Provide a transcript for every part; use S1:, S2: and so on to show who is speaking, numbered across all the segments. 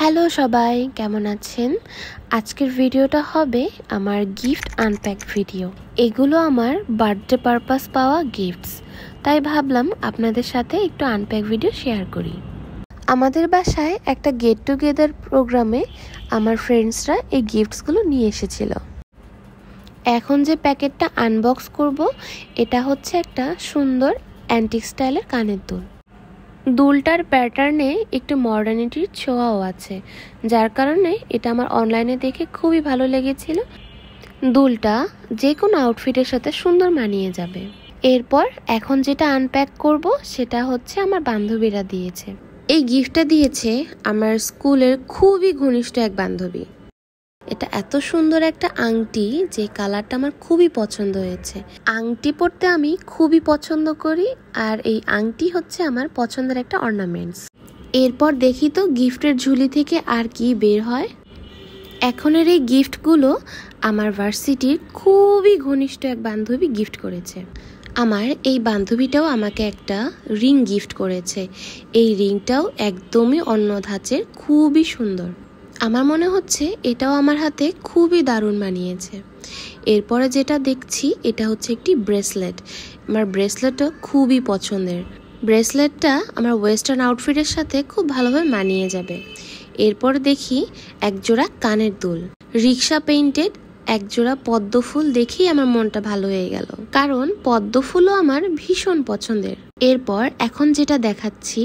S1: Hello সবাই, কেমন আছেন? আজকের ভিডিওটা হবে আমার গিফট আনপ্যাক ভিডিও। এগুলো আমার বার্থডে পারপাস পাওয়া গিফটস, তাই ভাবলাম আপনাদের সাথে একটু আনপ্যাক ভিডিও শেয়ার করি। আমাদের বাসায় একটা গেট টুগেদার প্রোগ্রামে আমার ফ্রেন্ডসরা এই গিফটসগুলো নিয়ে এসেছিল। এখন যে প্যাকেটটা আনবক্স করব, এটা হচ্ছে একটা সুন্দর অ্যান্টিক স্টাইলের কানের দুল। দুলটার প্যাটার্নে একটু মডার্নিটির ছোঁয়াও আছে, যার কারণে এটা আমার অনলাইনে দেখে খুবই ভালো লেগেছিল। দুলটা যে কোনো আউটফিটের সাথে সুন্দর মানিয়ে যাবে। এরপর এখন যেটা আনপ্যাক করব সেটা হচ্ছে আমার বান্ধবীরা দিয়েছে। এই গিফটটা দিয়েছে আমার স্কুলের খুবই ঘনিষ্ঠ এক বান্ধবী। এটা এত সুন্দর একটা আংটি, যে কালারটা আমার খুবই পছন্দ হয়েছে। আংটি পরতে আমি খুবই পছন্দ করি, আর এই আংটি হচ্ছে আমার পছন্দের একটা অর্নামেন্টস। এরপর দেখি তো গিফটের ঝুলি থেকে আর কি বের হয়। এখনের এই গিফটগুলো আমার ভার্সিটির খুবই ঘনিষ্ঠ এক বান্ধবী গিফট করেছে। আমার এই বান্ধবীটাও আমাকে একটা রিং গিফট করেছে। এই রিংটাও একদমই অন্য ধাঁচের, খুবই সুন্দর। আমার মনে হচ্ছে এটাও আমার হাতে খুবই দারুণ মানিয়েছে। এরপরে যেটা দেখছি এটা হচ্ছে একটি ব্রেসলেট। আমার ব্রেসলেটও খুবই পছন্দের। ব্রেসলেটটা আমার ওয়েস্টার্ন আউটফিটের সাথে খুব ভালোভাবে মানিয়ে যাবে। এরপর দেখি একজোড়া কানের দুল, রিক্সা পেইন্টেড একজোড়া পদ্ম ফুল দেখেই আমার মনটা ভালো হয়ে গেল, কারণ পদ্ম ফুলও আমার ভীষণ পছন্দের। এরপর এখন যেটা দেখাচ্ছি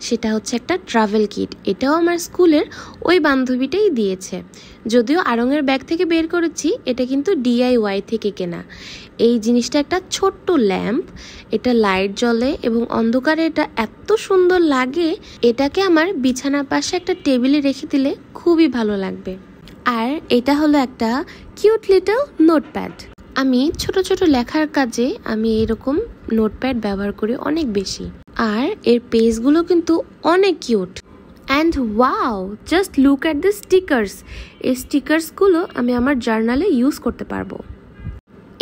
S1: সেটা হচ্ছে একটা ট্রাভেল কিট। এটাও আমার স্কুলের ওই বান্ধবীটাই দিয়েছে। যদিও আড়ংয়ের ব্যাগ থেকে বের করেছি, এটা কিন্তু DIY থেকে কেনা। এই জিনিসটা একটা ছোট্ট ল্যাম্প, এটা লাইট জ্বলে এবং অন্ধকারে এটা এত সুন্দর লাগে। এটাকে আমার বিছানার পাশে একটা টেবিলে রেখে দিলে খুবই ভালো লাগবে। আর এটা হলো একটা কিউট লিটল নোটপ্যাড। আমি ছোট ছোট লেখার কাজে আমি এরকম নোটপ্যাড ব্যবহার করি অনেক বেশি। আর এর পেজগুলো কিন্তু অনেক cute. And wow, just look at the stickers. এই স্টিকার্সগুলো আমি আমার জার্নালে ইউজ করতে পারবো।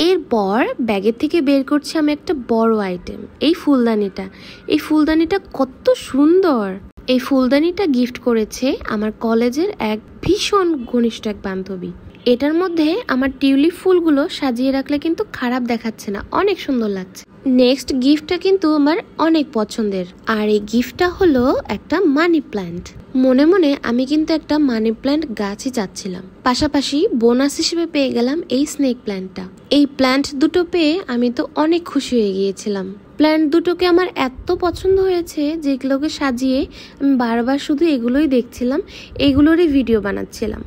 S1: এরপর ব্যাগের থেকে বের করছি আমি একটা বড় আইটেম, এই ফুলদানিটা। এই ফুলদানিটা কত সুন্দর! এই ফুলদানিটা গিফট করেছে আমার কলেজের এক ভীষণ ঘনিষ্ঠ এক বান্ধবী। এটার মধ্যে আমার টিউলিপ ফুলগুলো সাজিয়ে রাখলে কিন্তু খারাপ দেখাচ্ছে না, অনেক সুন্দর লাগছে। নেক্সট গিফটটা কিন্তু আমার অনেক পছন্দের, আর এই গিফটটা হলো একটা মানি প্ল্যান্ট। মনে মনে আমি কিন্তু একটা মানি প্ল্যান্ট গাছই চাচ্ছিলাম, পাশাপাশি বোনাস হিসেবে পেয়ে গেলাম এই স্নেক প্ল্যান্টটা। এই প্ল্যান্ট দুটো পেয়ে আমি তো অনেক খুশি হয়ে গিয়েছিলাম। প্ল্যান্ট দুটোকে আমার এত পছন্দ হয়েছে যেগুলোকে সাজিয়ে আমি বারবার শুধু এগুলোই দেখছিলাম, এগুলোরই ভিডিও বানাচ্ছিলাম।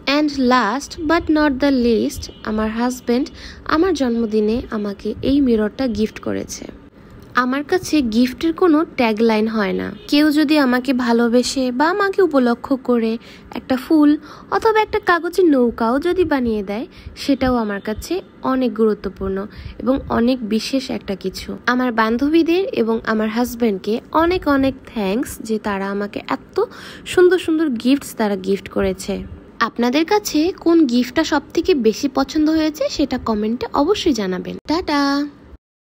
S1: And last but not the least, আমার হাজব্যান্ড আমার জন্মদিনে আমাকে এই মিররটা গিফট করেছে। আমার কাছে গিফটের কোনো ট্যাগলাইন হয় না। কেউ যদি আমাকে ভালোবেসে বা আমাকে উপলক্ষ করে একটা ফুল অথবা একটা কাগজের নৌকাও যদি বানিয়ে দেয়, সেটাও আমার কাছে অনেক গুরুত্বপূর্ণ এবং অনেক বিশেষ একটা কিছু। আমার বান্ধবীদের এবং আমার হাজব্যান্ডকে অনেক অনেক থ্যাঙ্কস যে তারা আমাকে এত সুন্দর সুন্দর গিফটস তারা গিফট করেছে। আপনাদের কাছে কোন গিফটটা সবথেকে বেশি পছন্দ হয়েছে সেটা কমেন্টে অবশ্যই জানাবেন। টাটা।